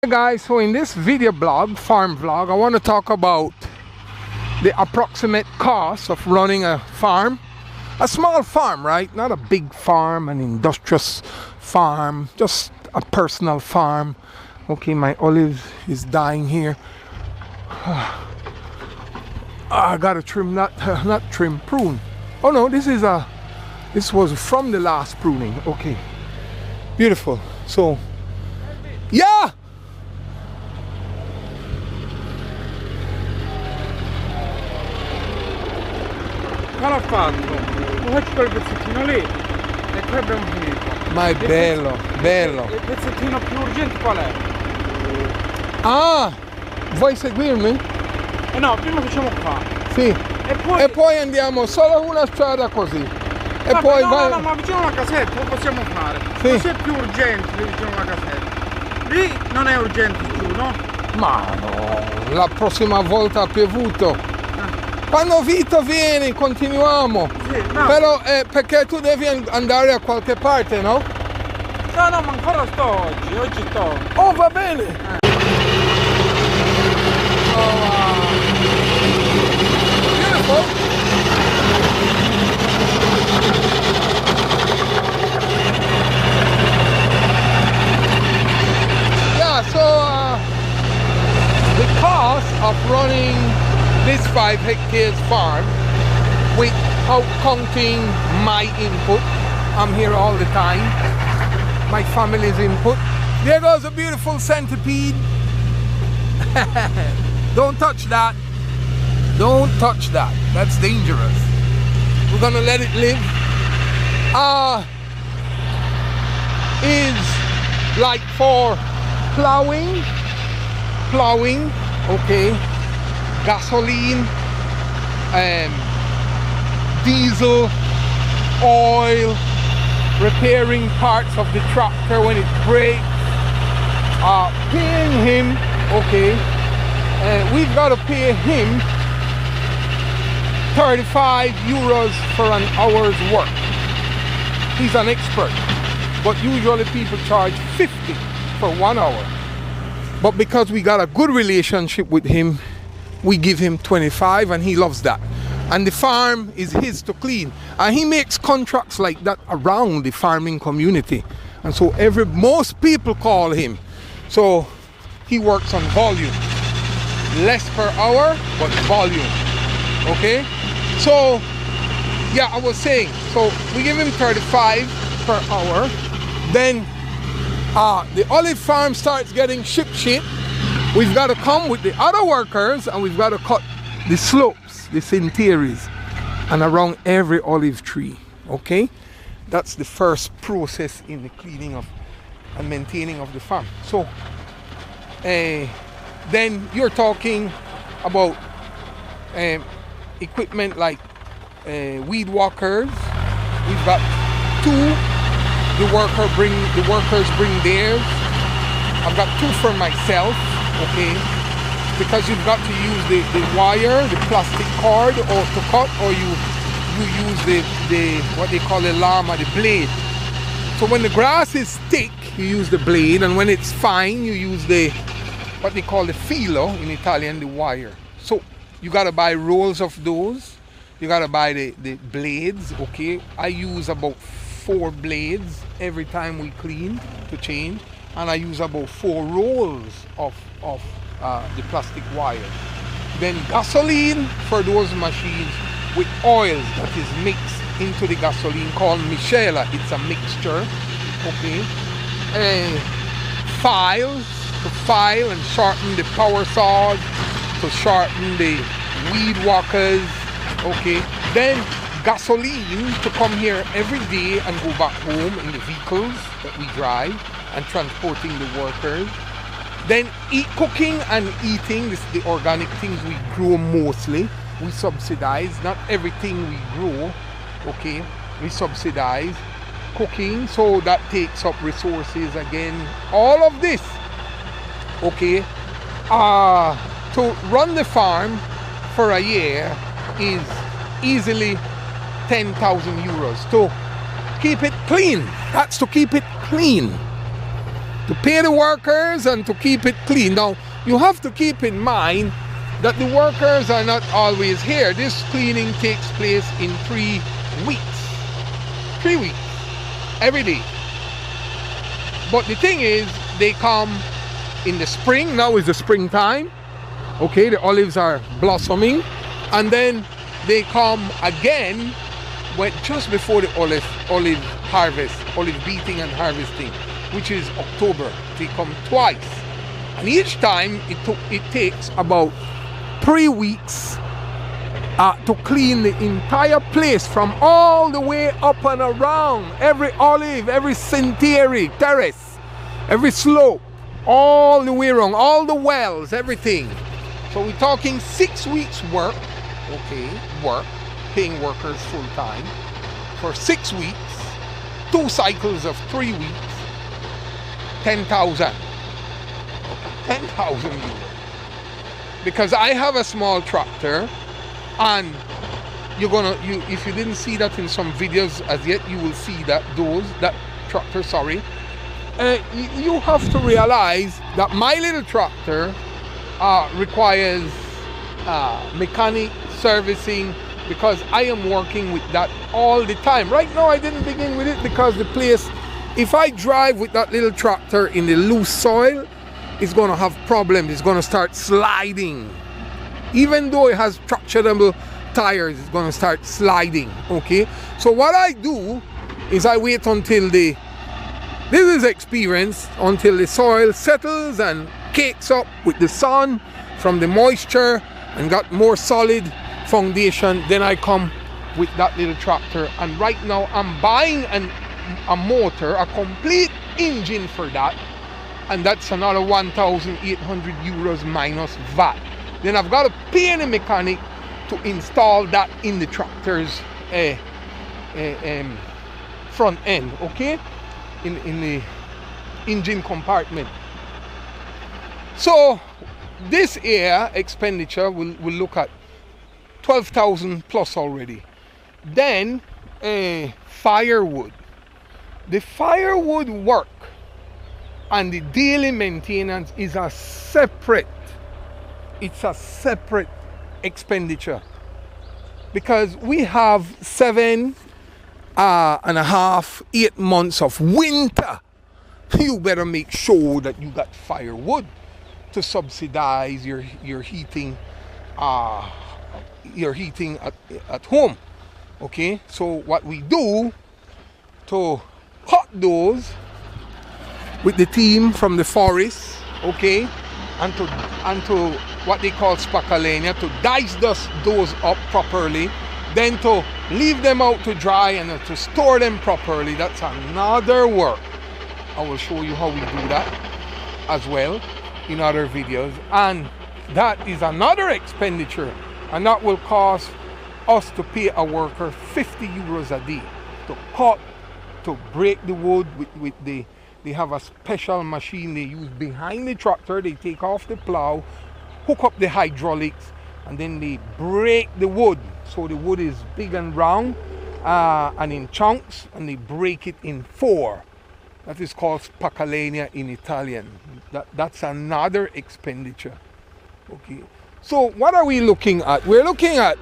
Guys, so in this video blog, farm vlog, I want to talk about the approximate cost of running a farm. A small farm, right? Not a big farm, an industrious farm, just a personal farm. Okay, my olive is dying here. I gotta trim, not trim, prune. Oh no, this was from the last pruning. Okay, beautiful. So, yeah. Ma l'ho fatto, lo faccio quel pezzettino lì e poi abbiamo finito. Ma è bello, bello. Il pezzettino più urgente qual è? Ah, vuoi seguirmi? No, prima facciamo qua. Sì. E poi andiamo solo una strada così. E vabbè, poi no, vai. no, ma vicino alla casetta lo possiamo fare. Sì. Così è più urgente lì vicino alla casetta. Lì non è urgente più, no? Ma no, la prossima volta ha piovuto. Quando Vito vieni continuiamo. Sì, no. Però perché tu devi andare a qualche parte, no? No, ma ancora sto oggi sto. Oh, va bene. Oh, beautiful. Yeah, so the cost of running this 5 hectares farm without counting my input. I'm here all the time. My family's input. There goes a beautiful centipede. Don't touch that. Don't touch that. That's dangerous. We're gonna let it live. Is like for plowing, okay. Gasoline, diesel, oil, repairing parts of the tractor when it breaks, paying him, okay, we've got to pay him 35 euros for an hour's work. He's an expert, but usually people charge 50 for 1 hour. But because we got a good relationship with him, we give him 25 and he loves that. And the farm is his to clean. And he makes contracts like that around the farming community. And so most people call him. So he works on volume. Less per hour, but volume. Okay? So, yeah, I was saying, so we give him 35 per hour. Then the olive farm starts getting ship. We've got to come with the other workers and we've got to cut the slopes, the centeries, and around every olive tree, okay? That's the first process in the cleaning of and maintaining of the farm. So, then you're talking about equipment like weed whackers. We've got 2. The workers bring theirs. I've got 2 for myself. Okay, because you've got to use the wire, the plastic cord, or to cut, or you use the what they call the lama, the blade. So when the grass is thick, you use the blade, and when it's fine, you use the what they call the filo in Italian, the wire. So you gotta buy rolls of those. You gotta buy the blades. Okay, I use about 4 blades every time we clean to change. And I use about 4 rolls of the plastic wire. Then gasoline for those machines with oil that is mixed into the gasoline called miscela. It's a mixture, okay. Files to file and sharpen the power saws, to sharpen the weed whackers, okay. Then gasoline to come here every day and go back home in the vehicles that we drive, and transporting the workers. Then cooking and eating, this the organic things we grow mostly. We subsidize, not everything we grow, okay, we subsidize. Cooking, so that takes up resources again. All of this, okay, to run the farm for a year is easily 10,000 euros. To keep it clean, that's to keep it clean. to pay the workers and to keep it clean. Now, you have to keep in mind that the workers are not always here. This cleaning takes place in 3 weeks. 3 weeks, every day. But the thing is, they come in the spring. Now is the springtime. Okay, the olives are blossoming. And then they come again just before the olive harvest, olive beating and harvesting, which is October. They come twice. And each time it takes about 3 weeks to clean the entire place from all the way up and around. Every olive, every centenary, terrace, every slope, all the way around, all the wells, everything. So we're talking 6 weeks work, okay, paying workers full time for 6 weeks, 2 cycles of 3 weeks, 10,000. 10,000 euros. Because I have a small tractor, and if you didn't see that in some videos as yet, you will see that tractor, sorry. You have to realize that my little tractor requires mechanic servicing, because I am working with that all the time. Right now I didn't begin with it because the place, if I drive with that little tractor in the loose soil, it's going to have problems. It's going to start sliding. Even though it has tractionable tires, it's going to start sliding. Okay, so what I do is I wait until this is experience, until the soil settles and cakes up with the sun from the moisture and got more solid foundation. Then I come with that little tractor, and right now I'm buying a motor, a complete engine for that, and that's another 1,800 euros minus VAT. Then I've got to pay the mechanic to install that in the tractor's front end, okay, in the engine compartment. So this year expenditure will look at 12,000 plus already. Then firewood. The firewood work and the daily maintenance is a separate expenditure, because we have 7.5, 8 months of winter. You better make sure that you got firewood to subsidize your heating at home. Okay, so what we do to cut those with the team from the forest, okay, and to what they call spacalenia, to dice those up properly, then to leave them out to dry and to store them properly. That's another work. I will show you how we do that as well in other videos, and that is another expenditure, and that will cost us to pay a worker 50 euros a day to cut, to break the wood with they have a special machine they use behind the tractor. They take off the plow, hook up the hydraulics, and then they break the wood. So the wood is big and round and in chunks, and they break it in 4. That is called spacalenia in Italian. That's another expenditure. Okay. So what are we looking at? We're looking at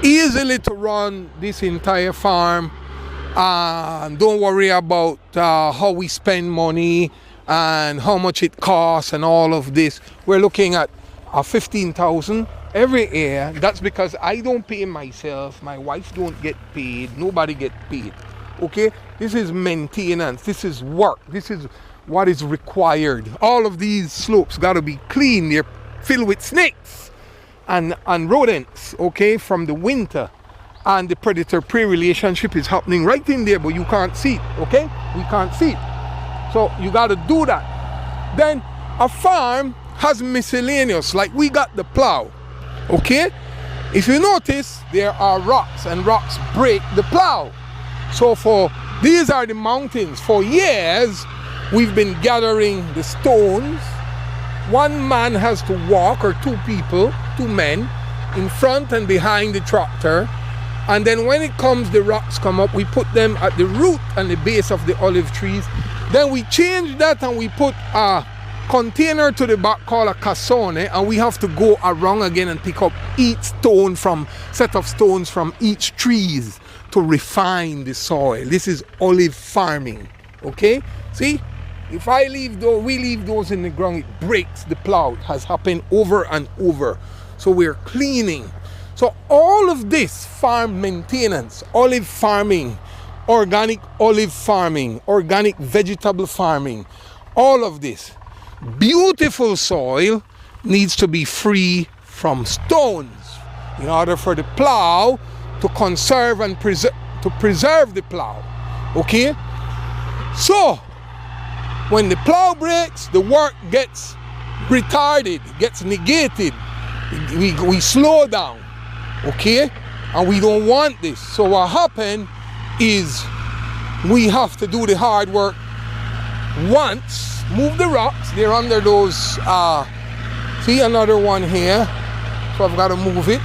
easily to run this entire farm. Don't worry about how we spend money and how much it costs and all of this. We're looking at 15,000 every year. That's because I don't pay myself. My wife don't get paid. Nobody get paid. Okay, this is maintenance. This is work. This is what is required. All of these slopes got to be clean. They're filled with snakes and rodents, okay, from the winter. And the predator-prey relationship is happening right in there, but you can't see it, okay? We can't see it. So you got to do that. Then a farm has miscellaneous, like we got the plow, okay? If you notice, there are rocks, and rocks break the plow. So these are the mountains. For years, we've been gathering the stones. One man has to walk, or 2 people, 2 men, in front and behind the tractor. And then when it comes, the rocks come up, we put them at the root and the base of the olive trees. Then we change that and we put a container to the back called a cassone, and we have to go around again and pick up each stone from set of stones from each trees to refine the soil. This is olive farming. Okay, see, if we leave those in the ground, it breaks the plow. It has happened over and over. So we're cleaning. So all of this farm maintenance, olive farming, organic olive farming, organic vegetable farming, all of this beautiful soil needs to be free from stones in order for the plow to conserve and preserve the plow. Okay, so when the plow breaks, the work gets retarded, gets negated. We slow down. Okay, and we don't want this. So what happened is we have to do the hard work once. Move the rocks, they're under those, see another one here, so I've got to move it.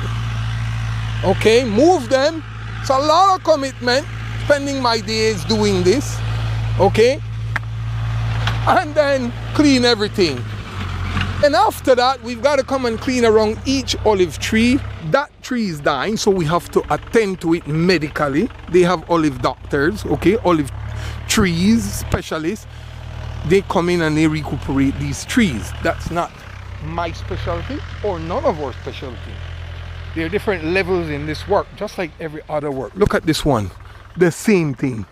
Okay, move them. It's a lot of commitment, spending my days doing this. Okay, and then clean everything. And after that, we've got to come and clean around each olive tree. That tree is dying, so we have to attend to it medically. They have olive doctors, okay, olive trees specialists. They come in and they recuperate these trees. That's not my specialty or none of our specialty. There are different levels in this work, just like every other work. Look at this one, the same thing.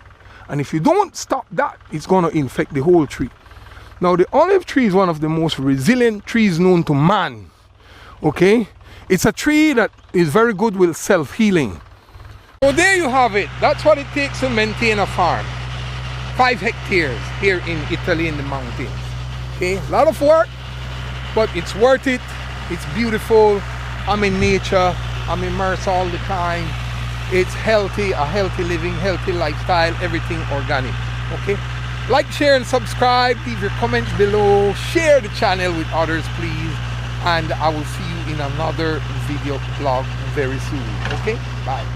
And if you don't stop that, it's going to infect the whole tree. Now the olive tree is one of the most resilient trees known to man. Okay, it's a tree that is very good with self-healing. So there you have it. That's what it takes to maintain a farm. 5 hectares here in Italy in the mountains. Okay, a lot of work, but it's worth it. It's beautiful. I'm in nature. I'm immersed all the time. It's healthy, a healthy living, healthy lifestyle, everything organic. Okay, like, share and subscribe. Leave your comments below. Share the channel with others, please. And I will see you in another video blog very soon. Okay, bye.